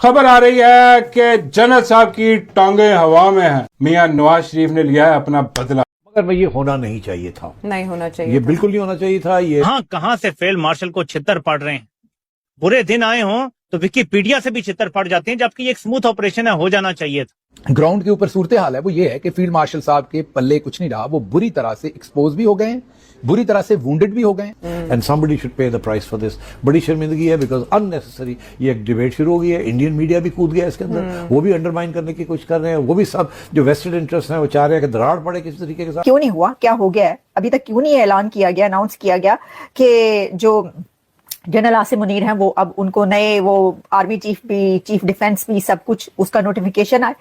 खबर आ रही है कि जनरल साहब की टांगे हवा में है। मियां नवाज शरीफ ने लिया है अपना बदला। मगर ये होना नहीं चाहिए था, नहीं होना चाहिए, ये बिल्कुल नहीं होना चाहिए था। ये हाँ, कहाँ से फील्ड मार्शल को छितर पड़ रहे हैं। बुरे दिन आए हों तो विकिपीडिया से भी छितर पड़ जाते हैं, जबकि एक स्मूथ ऑपरेशन है, हो जाना चाहिए था। ग्राउंड के ऊपर सूरत हाल है वो ये है कि फील्ड मार्शल साहब के पल्ले कुछ नहीं रहा। वो बुरी तरह से एक्सपोज भी हो गए हैं, बुरी तरह से वुंडेड भी हो गए हैं। And somebody should pay the price for this। बड़ी शर्मिंदगी है बिकॉज अननेसेसरी ये एक डिबेट शुरू हो गई है। इंडियन मीडिया भी कूद गया इसके अंदर, वो भी अंडरमाइन करने की कोशिश कर रहे हैं। वो भी सब जो वेस्टेड इंटरेस्ट है वो चाह रहे हैं कि दरार पड़े किसी तरीके के साथ। क्यों नहीं हुआ, क्या हो गया है, अभी तक क्यों नहीं ऐलान किया गया, अनाउंस किया गया कि जो जनरल आसिम मुनीर हैं वो अब उनको नए वो आर्मी चीफ भी, चीफ डिफेंस भी, सब कुछ उसका नोटिफिकेशन आए।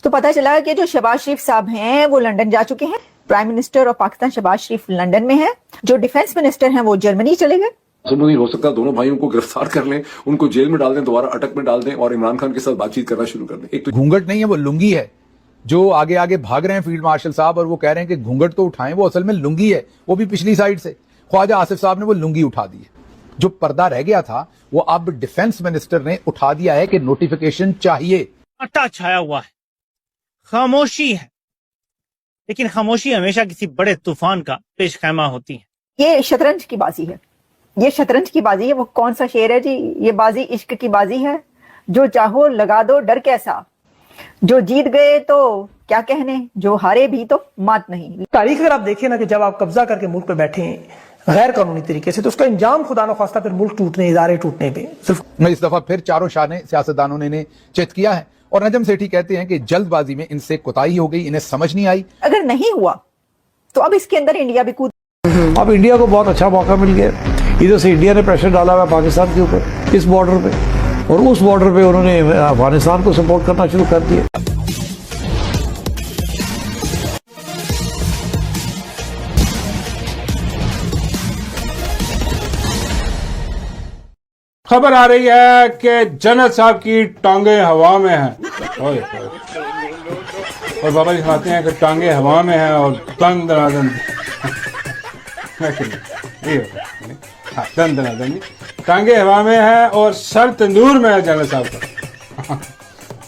तो पता चला कि जो शहबाज शरीफ साहब हैं वो लंदन जा चुके हैं। Prime minister of Pakistan Shahbaz Sharif London में है, जो डिफेंस मिनिस्टर हैं वो जर्मनी चले गए। नहीं हो सकता दोनों भाइयों को गिरफ्तार कर लें, उनको जेल में डाल दें, दोबारा अटक में डाल दें और इमरान खान के साथ बातचीत करना शुरू कर दें। एक तो घूंघट नहीं है, वो लुंगी है। जो आगे आगे भाग रहे हैं फील्ड मार्शल साहब और वो कह रहे हैं कि घूंघट तो उठाएं, वो असल में लुंगी है, वो भी पिछली साइड से। ख्वाजा आसिफ साहब ने वो लुंगी उठा दी है। जो पर्दा रह गया था वो अब डिफेंस मिनिस्टर ने उठा दिया है कि नोटिफिकेशन चाहिए। अट्टा छाया हुआ है, खामोशी है, लेकिन खामोशी हमेशा किसी बड़े तूफान का पेश खैमा होती है। ये शतरंज की बाजी है, ये शतरंज की बाजी है। वो कौन सा शेर है जी, ये बाजी इश्क की बाजी है। जो चाहो लगा दो डर कैसा, जो जीत गए तो क्या कहने, जो हारे भी तो मात नहीं। तारीख अगर आप देखें ना कि जब आप कब्जा करके मुल्क पे बैठे हैं गैर कानूनी तरीके से, तो उसका इंजाम खुदा न खास्ता फिर मुल्क टूटने, इदारे टूटने पे सिर्फ। इस दफा फिर चारों शाने सियासतदानों ने चित किया है और नजम सेठी कहते हैं कि जल्दबाजी में इनसे कोताही हो गई, इन्हें समझ नहीं आई। अगर नहीं हुआ तो अब इसके अंदर इंडिया भी कूद। अब इंडिया को बहुत अच्छा मौका मिल गया। इधर से इंडिया ने प्रेशर डाला हुआ पाकिस्तान के ऊपर इस बॉर्डर पे, और उस बॉर्डर पे उन्होंने अफगानिस्तान को सपोर्ट करना शुरू कर दिया। खबर आ रही है कि जनरल साहब की टांगे हवा में है। और बाबा जी सुनाते हैं कि टांगे हवा में है और दन दनादन दन दनादन टांगे हवा में है और सर तंदूर में है जनरल साहब का।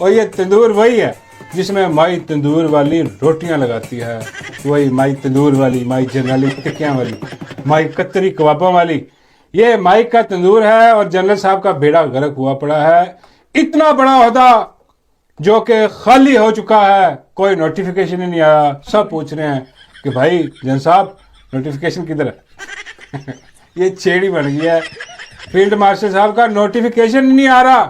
और ये तंदूर वही है जिसमें माई तंदूर वाली रोटियां लगाती है, वही माई तंदूर वाली, माई जरनैली टिक्कियां वाली, माई कतरी कबाबों वाली। ये माइक का तंदूर है और जनरल साहब का बेड़ा गर्क हुआ पड़ा है। इतना बड़ा ओहदा जो कि खाली हो चुका है, कोई नोटिफिकेशन ही नहीं आया। सब पूछ रहे हैं कि भाई जनरल साहब नोटिफिकेशन किधर है। ये छेड़ी बन गई है, फील्ड मार्शल साहब का नोटिफिकेशन नहीं आ रहा।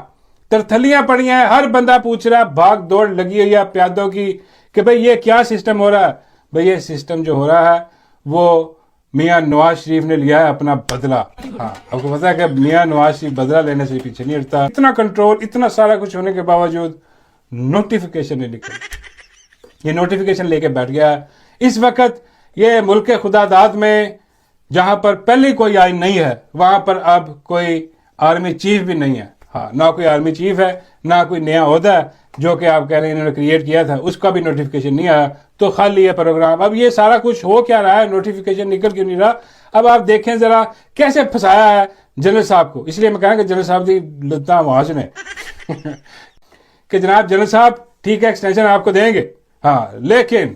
तरथलियां पड़ी हैं, हर बंदा पूछ रहा है, भाग दौड़ लगी हुई है प्यादों की कि भाई ये क्या सिस्टम हो रहा है। भाई ये सिस्टम जो हो रहा है वो मियां नवाज शरीफ ने लिया है अपना बदला। हाँ, आपको पता है कि मियां नवाज शरीफ बदला लेने से पीछे नहीं हटता। इतना कंट्रोल, इतना सारा कुछ होने के बावजूद नोटिफिकेशन नहीं निकली। ये नोटिफिकेशन लेके बैठ गया। इस वक्त ये मुल्क खुदादाद में जहां पर पहले कोई आइन नहीं है, वहां पर अब कोई आर्मी चीफ भी नहीं है। हाँ, ना कोई आर्मी चीफ है, ना कोई नया ओहदा है जो कि आप कह रहे हैं इन्होंने क्रिएट किया था, उसका भी नोटिफिकेशन नहीं आया। तो खाली है प्रोग्राम। अब ये सारा कुछ हो क्या रहा है, नोटिफिकेशन निकल क्यों नहीं रहा। अब आप देखें जरा कैसे फंसाया है जनरल साहब को। इसलिए मैं कहा कि जनरल साहब की लत्ता आवाज ने कि जनाब जनरल साहब ठीक है एक्सटेंशन आपको देंगे, हाँ, लेकिन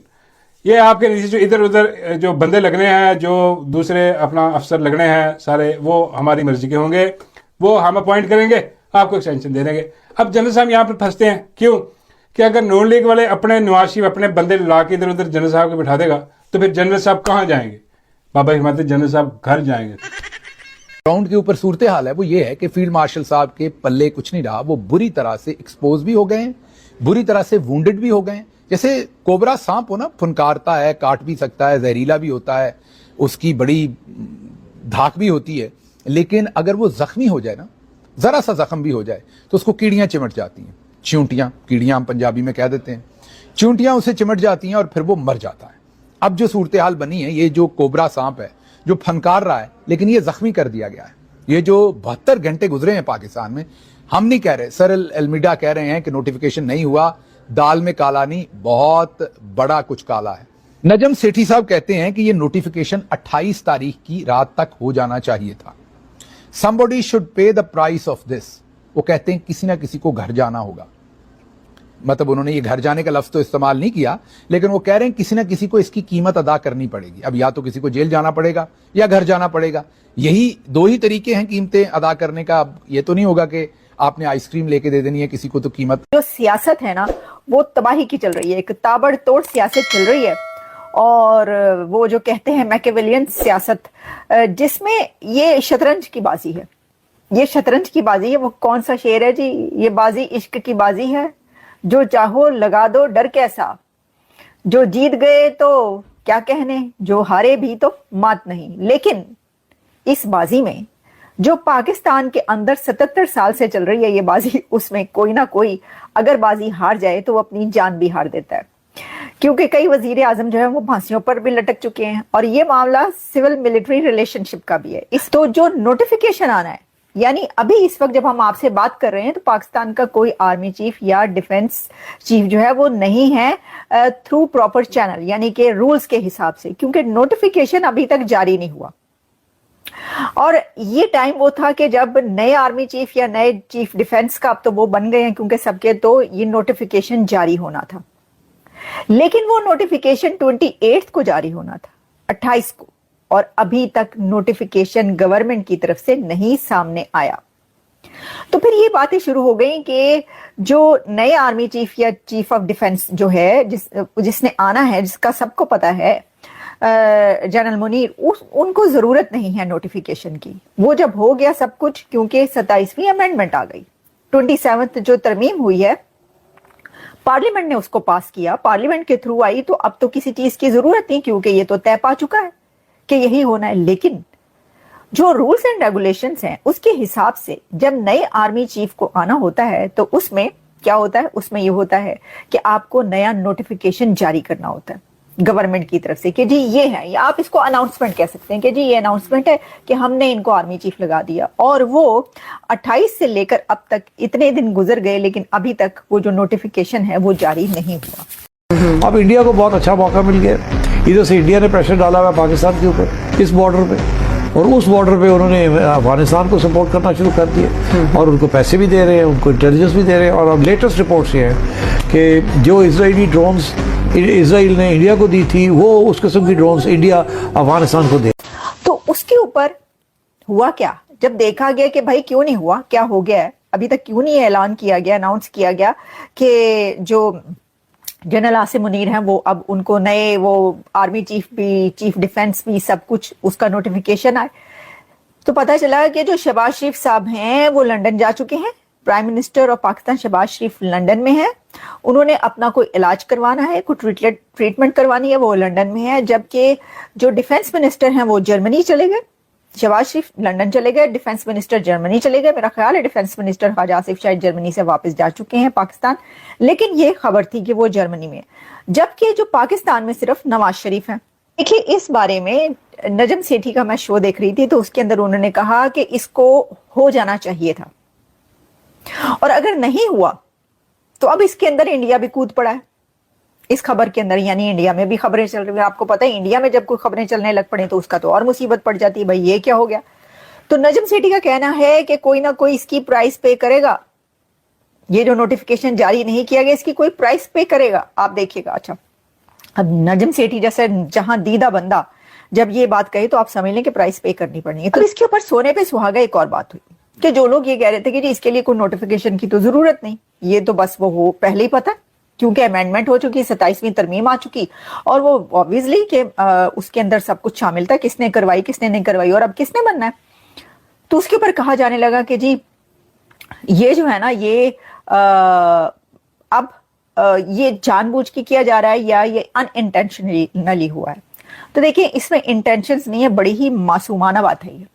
ये आपके नीचे जो इधर उधर जो बंदे लगने हैं, जो दूसरे अपना अफसर लगने हैं सारे, वो हमारी मर्जी के होंगे, वो हम अपॉइंट करेंगे, आपको एक्सटेंशन दे देंगे। अब जनरल साहब यहाँ पर फंसते हैं क्यों कि अगर नून लीग वाले अपने नवाज शरीफ अपने बंदे ला के इधर उधर जनरल साहब को बिठा देगा तो फिर जनरल साहब कहाँ जाएंगे। बाबा हिमायत जनरल साहब घर जाएंगे। ग्राउंड के ऊपर सूरत हाल है वो ये है कि फील्ड मार्शल साहब के पल्ले कुछ नहीं रहा। वो बुरी तरह से एक्सपोज भी हो गए हैं, बुरी तरह से वुंडेड भी हो गए हैं। जैसे कोबरा सांप हो ना, फुनकारता है, काट भी सकता है, जहरीला भी होता है, उसकी बड़ी धाक भी होती है, लेकिन अगर वो जख्मी हो जाए ना, जरा सा जख्म भी हो जाए तो उसको कीड़ियां चिमट जाती हैं। चींटियां, कीड़ियां हम पंजाबी में कह देते हैं। चींटियां उसे चिमट जाती हैं और फिर वो मर जाता है। अब जो सूरत हाल बनी है, ये जो कोबरा सांप है जो फनकार रहा है, लेकिन ये जख्मी कर दिया गया है। ये जो 72 घंटे गुजरे हैं पाकिस्तान में, हम नहीं कह रहे, सर एल्मिडा कह रहे हैं कि नोटिफिकेशन नहीं हुआ, दाल में काला नहीं, बहुत बड़ा कुछ काला है। नजम सेठी साहब कहते हैं कि ये नोटिफिकेशन 28 तारीख की रात तक हो जाना चाहिए था। Somebody should pay the price of this। वो कहते हैं किसी ना किसी को घर जाना होगा। मतलब उन्होंने ये घर जाने का लफ्ज तो इस्तेमाल नहीं किया, लेकिन वो कह रहे हैं किसी ना किसी को इसकी कीमत अदा करनी पड़ेगी। अब या तो किसी को जेल जाना पड़ेगा या घर जाना पड़ेगा, यही दो ही तरीके हैं कीमतें अदा करने का। अब ये तो नहीं होगा कि आपने आइसक्रीम लेके दे देनी है किसी को, तो कीमत। जो सियासत है ना वो तबाही की चल रही है, एक ताबड़तोड़ सियासत चल रही है, और वो जो कहते हैं मैकेवेलियन सियासत, जिसमें ये शतरंज की बाजी है। ये शतरंज की बाजी है। वो कौन सा शेर है जी, ये बाजी इश्क की बाजी है, जो चाहो लगा दो डर कैसा, जो जीत गए तो क्या कहने, जो हारे भी तो मात नहीं। लेकिन इस बाजी में जो पाकिस्तान के अंदर 77 साल से चल रही है ये बाजी, उसमें कोई ना कोई अगर बाजी हार जाए तो वो अपनी जान भी हार देता है, क्योंकि कई वजीर आजम जो है वो फांसियों पर भी लटक चुके हैं, और ये मामला सिविल मिलिट्री रिलेशनशिप का भी है। इस तो जो नोटिफिकेशन आना है, यानी अभी इस वक्त जब हम आपसे बात कर रहे हैं तो पाकिस्तान का कोई आर्मी चीफ या डिफेंस चीफ जो है वो नहीं है थ्रू प्रॉपर चैनल, यानी कि रूल्स के हिसाब से, क्योंकि नोटिफिकेशन अभी तक जारी नहीं हुआ। और ये टाइम वो था कि जब नए आर्मी चीफ या नए चीफ डिफेंस का, अब तो वो बन गए हैं क्योंकि सबके, तो ये नोटिफिकेशन जारी होना था, लेकिन वो नोटिफिकेशन 28 को जारी होना था, 28 को, और अभी तक नोटिफिकेशन गवर्नमेंट की तरफ से नहीं सामने आया। तो फिर ये बातें शुरू हो गई कि जो नए आर्मी चीफ या चीफ ऑफ डिफेंस जो है, जिसने आना है, जिसका सबको पता है, जनरल मुनीर, उनको जरूरत नहीं है नोटिफिकेशन की। वो जब हो गया सब कुछ, क्योंकि 27वीं अमेंडमेंट आ गई, 27th जो तरमीम हुई है, पार्लियामेंट ने उसको पास किया, पार्लियामेंट के थ्रू आई, तो अब तो किसी चीज की जरूरत नहीं, क्योंकि ये तो तय पा चुका है कि यही होना है। लेकिन जो रूल्स एंड रेगुलेशंस हैं उसके हिसाब से जब नए आर्मी चीफ को आना होता है तो उसमें क्या होता है, उसमें ये होता है कि आपको नया नोटिफिकेशन जारी करना होता है गवर्नमेंट की तरफ से कि जी ये है, या आप इसको अनाउंसमेंट कह सकते हैं कि जी ये अनाउंसमेंट है कि हमने इनको आर्मी चीफ लगा दिया। और वो 28 से लेकर अब तक इतने दिन गुजर गए, लेकिन अभी तक वो जो नोटिफिकेशन है वो जारी नहीं हुआ। अब इंडिया को बहुत अच्छा मौका मिल गया, इधर से इंडिया ने प्रेशर डाला हुआ पाकिस्तान के ऊपर इस बॉर्डर पे, और उस बॉर्डर पे उन्होंने अफगानिस्तान को सपोर्ट करना शुरू कर दिया, और उनको पैसे भी दे रहे हैं, उनको इंटेलिजेंस भी दे रहे हैं। और अब लेटेस्ट रिपोर्ट्स ये हैं कि जो इजरायली ड्रोन्स इजराइल ने इंडिया को दी थी, वो उस किस्म की ड्रोन्स इंडिया अफगानिस्तान को दे। तो उसके ऊपर हुआ क्या, जब देखा गया कि भाई क्यों नहीं हुआ, क्या हो गया है, अभी तक क्यों नहीं ऐलान किया गया, अनाउंस किया गया कि जो जनरल आसिम मुनीर हैं वो अब उनको नए वो आर्मी चीफ भी, चीफ डिफेंस भी, सब कुछ उसका नोटिफिकेशन आए। तो पता चला कि जो शहबाज शरीफ साहब हैं वो लंदन जा चुके हैं, prime minister of Pakistan Shahbaz Sharif London में है, उन्होंने अपना कोई इलाज करवाना है, कोई ट्रीटमेंट करवानी है, वो लंदन में है। जबकि जो डिफेंस मिनिस्टर हैं वो जर्मनी चले गए, शहबाज शरीफ लंदन चले गए, डिफेंस मिनिस्टर जर्मनी चले गए। मेरा ख्याल है डिफेंस मिनिस्टर ख्वाजा आसिफ शायद जर्मनी से वापस जा चुके हैं पाकिस्तान, लेकिन ये खबर थी कि वो जर्मनी में, जबकि जो पाकिस्तान में सिर्फ नवाज शरीफ हैं। देखिए, इस बारे में नजम सेठी का मैं शो देख रही थी, तो उसके अंदर उन्होंने कहा कि इसको हो जाना चाहिए था, और अगर नहीं हुआ तो अब इसके अंदर इंडिया भी कूद पड़ा है इस खबर के अंदर, यानी इंडिया में भी खबरें चल रही हैं। आपको पता है इंडिया में जब कोई खबरें चलने लग पड़े तो उसका तो और मुसीबत पड़ जाती है, भाई ये क्या हो गया। तो नजम सेठी का कहना है कि कोई ना कोई इसकी प्राइस पे करेगा, ये जो नोटिफिकेशन जारी नहीं किया गया इसकी कोई प्राइस पे करेगा, आप देखिएगा। अच्छा, अब नजम सेठी जैसे जहां दीदा बंदा जब ये बात कहे तो आप समझ लें कि प्राइस पे करनी पड़नी है। तो इसके ऊपर सोने पे सुहागा एक और बात हुई कि जो लोग ये कह रहे थे कि जी इसके लिए कोई नोटिफिकेशन की तो जरूरत नहीं, ये तो बस वो हो पहले ही पता, क्योंकि अमेंडमेंट हो चुकी, 27वीं तरमीम आ चुकी, और वो ऑब्वियसली कि उसके अंदर सब कुछ शामिल था, किसने करवाई किसने नहीं करवाई और अब किसने बनना है। तो उसके ऊपर कहा जाने लगा कि जी ये जो है ना ये अब ये जानबूझ के किया जा रहा है या ये अनइंटेंशनली हुआ है। तो देखिए, इसमें इंटेंशंस नहीं है, बड़ी ही मासूमाना बात है ये।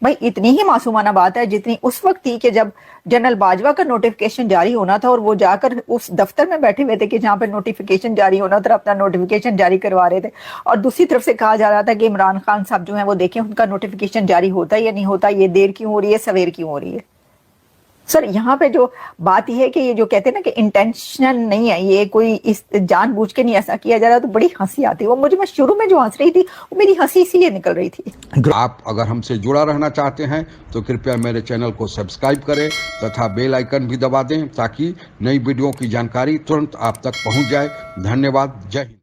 भाई इतनी ही मासूमाना बात है जितनी उस वक्त थी कि जब जनरल बाजवा का नोटिफिकेशन जारी होना था और वो जाकर उस दफ्तर में बैठे हुए थे कि जहां पर नोटिफिकेशन जारी होना था, अपना नोटिफिकेशन जारी करवा रहे थे, और दूसरी तरफ से कहा जा रहा था कि इमरान खान साहब जो है वो देखें उनका नोटिफिकेशन जारी होता है या नहीं होता, ये देर क्यों हो रही है, सवेर क्यों हो रही है। सर यहाँ पे जो बात यह है कि ये जो कहते हैं ना कि इंटेंशनल नहीं है, ये कोई इस जानबूझ के नहीं ऐसा किया जा रहा, तो बड़ी हंसी आती है। वो मुझे, मैं शुरू में जो हंस रही थी वो मेरी हंसी इसीलिए निकल रही थी। आप अगर हमसे जुड़ा रहना चाहते हैं तो कृपया मेरे चैनल को सब्सक्राइब करें तथा बेल आइकन भी दबा दें ताकि नई वीडियो की जानकारी तुरंत आप तक पहुंच जाए। धन्यवाद। जय हिंद।